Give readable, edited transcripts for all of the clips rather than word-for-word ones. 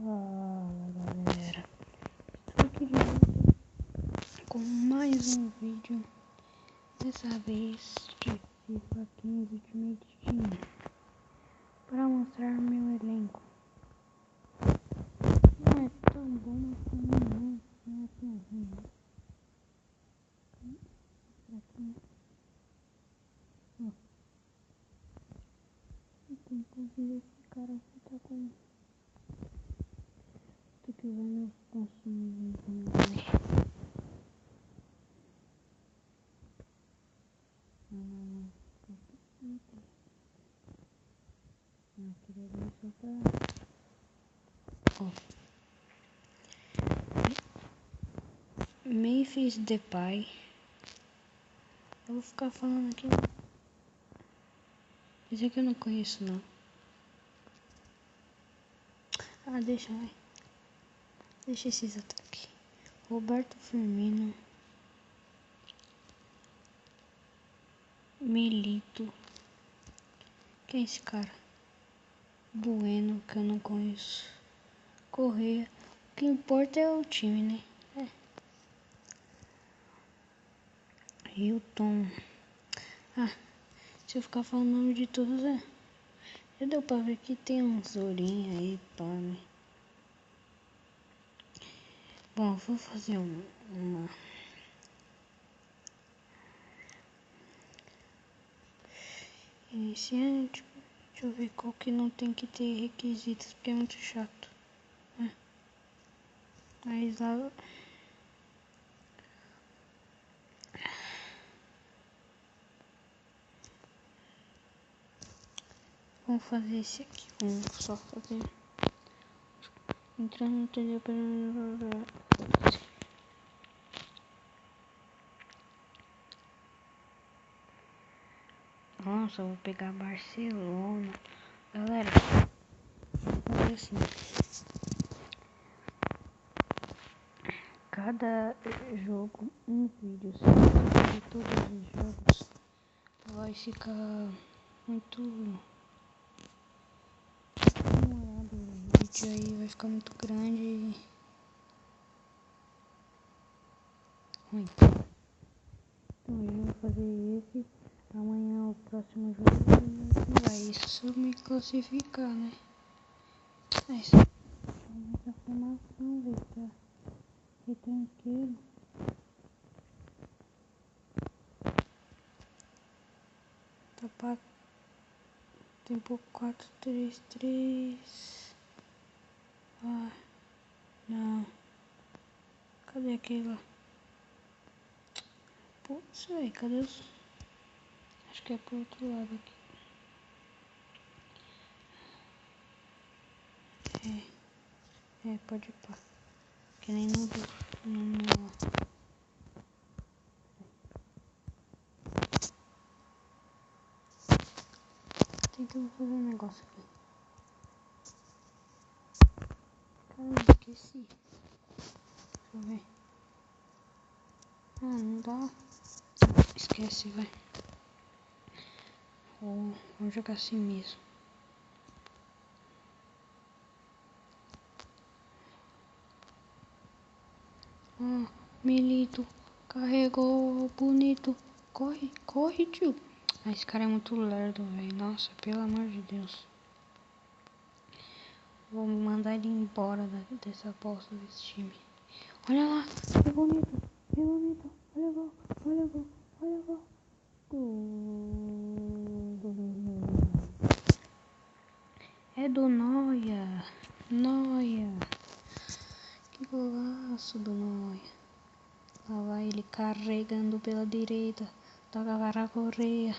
Fala galera, estou aqui de volta com mais um vídeo, dessa vez de FIFA 15 Ultimate Team, para mostrar meu elenco. Não é tão bom, mas também não é tão ruim, né? Aqui, né? Inclusive esse cara aqui tá com... Tem que usar meus consumos também. Queria ver só pra... Memphis Depay. Eu vou ficar falando aqui. Esse aqui eu não conheço não. Ah, deixa, vai. Deixa esses ataques. Roberto Firmino. Milito. Quem é esse cara? Bueno, que eu não conheço. Correia. O que importa é o time, né? Hilton. Ah, se eu ficar falando o nome de todos, já deu pra ver que tem um Zorinho aí, pá, né? Bom, vou fazer uma... Iniciante. Deixa eu ver qual que não tem que ter requisitos, porque é muito chato. Mas lá... Vamos fazer esse aqui. Vamos só fazer... Entrando no telhado para... Nossa, eu vou pegar Barcelona. Galera, vamos fazer assim. Cada jogo, um vídeo. Se eu fazer todos os jogos, vai ficar muito demorado. O vídeo aí vai ficar muito grande e ruim. Então hoje eu vou fazer esse. Amanhã o próximo jogo vai. Isso se eu me classificar, né? É isso. Essa formação, velho, tá retranqueiro. Tá pra tempo 4-3-3. Ah, não. Cadê aquele lá? Putz, velho, cadê os... Acho que é pro outro lado aqui. Pode ir pá. Que nem no meu lá. Tem que fazer um negócio aqui. Caramba, esqueci. Deixa eu ver. Ah, não dá. Esquece, vai. Vamos jogar assim mesmo. Ah, Milito. Carregou, bonito. Corre, corre, tio. Ah, esse cara é muito lerdo, velho. Nossa, pelo amor de Deus. Vou mandar ele embora dessa bosta desse time. Olha lá, que bonito, que bonito. Olha o gol, olha o gol, olha o gol. É do Noia. Noia. Que golaço do Noia. Lá vai ele carregando pela direita. Toca para a Correia.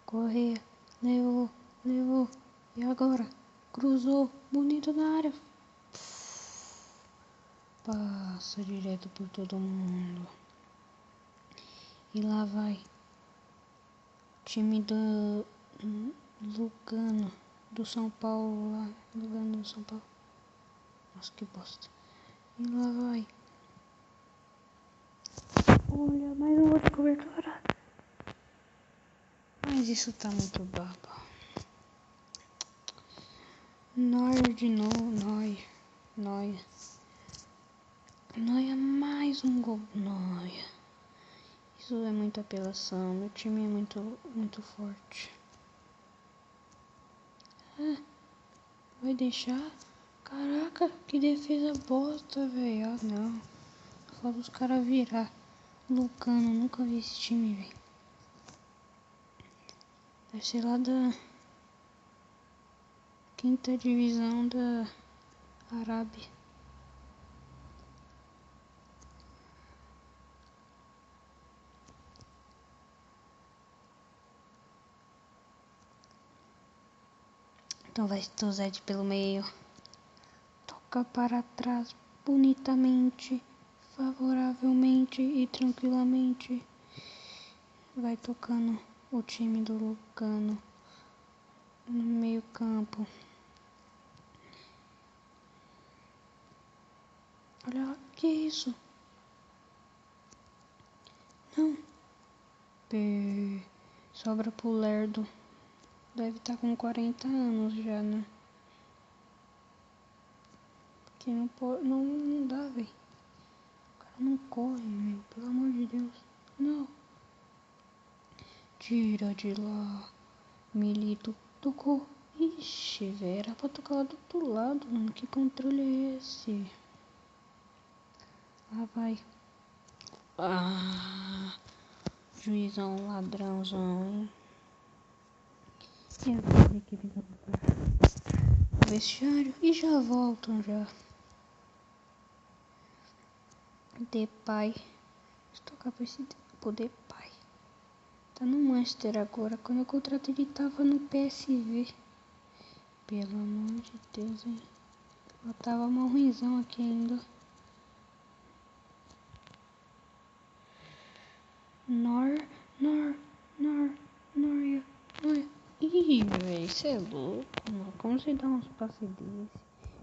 Correia. Levou, levou. E agora? Cruzou. Bonito na área. Passa direto por todo mundo. E lá vai. Time do Lugano. Do São Paulo lá. Lugano do São Paulo. Nossa, que bosta. E lá vai. Olha, mais um outro cobertura. Mas isso tá muito baba. Neuer de novo. Neuer. Neuer, mais um gol. Neuer. Isso é muita apelação. Meu time é muito forte. Ah, vai deixar? Caraca, que defesa bosta, velho. Ah, não. Falta os caras virar. Lucano, nunca vi esse time, velho. Deve ser lá da quinta divisão da Arábia. Então vai Stozed pelo meio. Toca para trás bonitamente, favoravelmente e tranquilamente. Vai tocando o time do Lucano no meio campo. Olha lá, que isso? Não. Sobra pro Lerdo. Deve estar com 40 anos já, né? Que não dá, velho. O cara não corre, meu. Pelo amor de Deus. Não. Tira de lá. Milito. Tocou. Ixi, velho. Era pra tocar lá do outro lado, mano. Que controle é esse? Lá vai. Ah. Juizão ladrãozão, hein? E agora a equipe vai pro vestiário e já voltam já. Depay. Vou tocar pra esse Depay. Tá no Manchester agora. Quando eu contratei ele tava no PSV. Pelo amor de Deus, hein? Eu tava mal ruimzão aqui ainda. Neuer. Ih, velho, cê é louco, mano. Como você dá uns passes desse?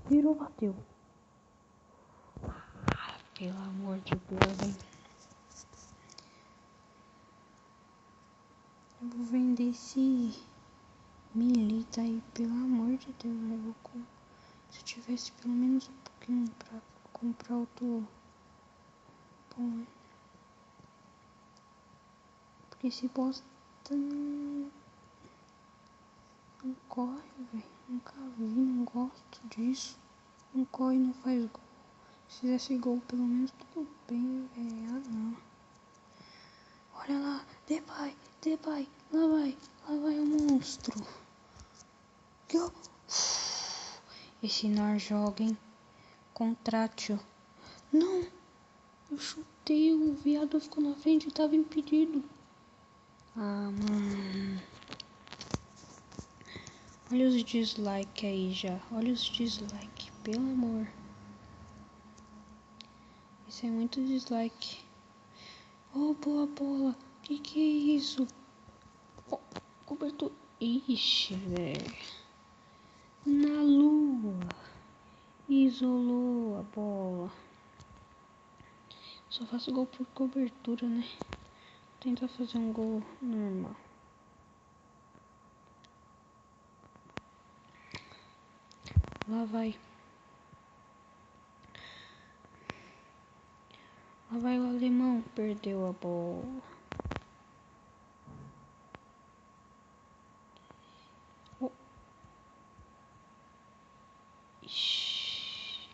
Virou, bateu. Ah, pelo amor de Deus, hein? Eu vou vender esse Milita aí, pelo amor de Deus, velho. Se eu tivesse pelo menos um pouquinho pra comprar outro. Bom, porque esse bosta não corre, velho. Nunca vi, não gosto disso. Não corre, não faz gol. Se fizesse gol, pelo menos tudo bem, velho. Ah, não. Olha lá, Depay. Lá vai o monstro. Esse Nar joga, hein? Contrátil. Não. Eu chutei, o viado ficou na frente e tava impedido. Ah, mano. Olha os dislike aí já. Olha os dislike, pelo amor. Isso é muito dislike. Oh, boa bola. Que é isso? Oh, cobertura. Ixi, velho. Na lua. Isolou a bola. Só faço gol por cobertura, né? Vou tentar fazer um gol normal. Lá vai. Lá vai o alemão. Perdeu a bola. Oh. Ixi.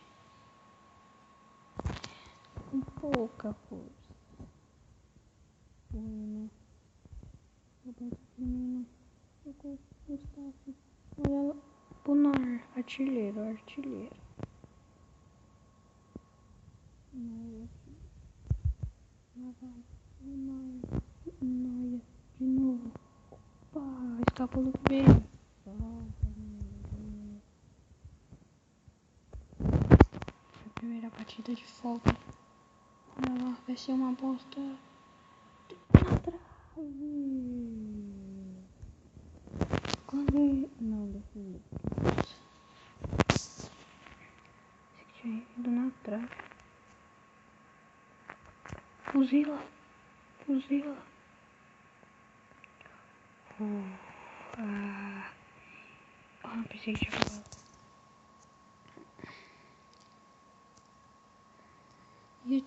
Com pouca força. Foi, né? Roberto Firmino. Jogou Gustavo. Olha lá. Punar. Artilheiro. Lá vai. Noia. De novo. Opa. Escapou do peito. A primeira batida de falta. Olha lá. Vai ser uma bosta. Na trave. Quando... Não, defendeu. Esse aqui tinha ido na trave. Fuzila. Ah, pensei que tinha acabado.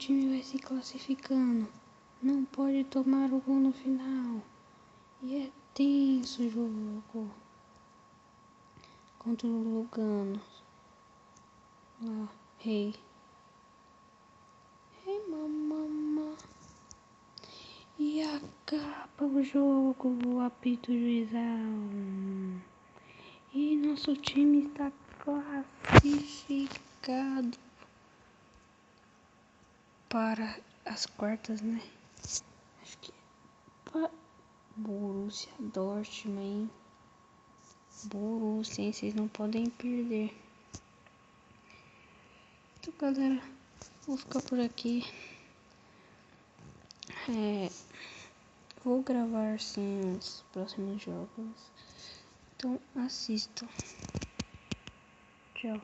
time vai se classificando. Não pode tomar o gol no final. E é tenso o jogo contra o Lugano. Lá, rei. Rei, mamama. E acaba o jogo, o apito juizão. E nosso time está classificado para as quartas, né? Acho que para Borussia Dortmund, hein? Borussia, hein? Vocês não podem perder. Então, galera, vou ficar por aqui. Vou gravar sim os próximos jogos. Então assistam. Tchau.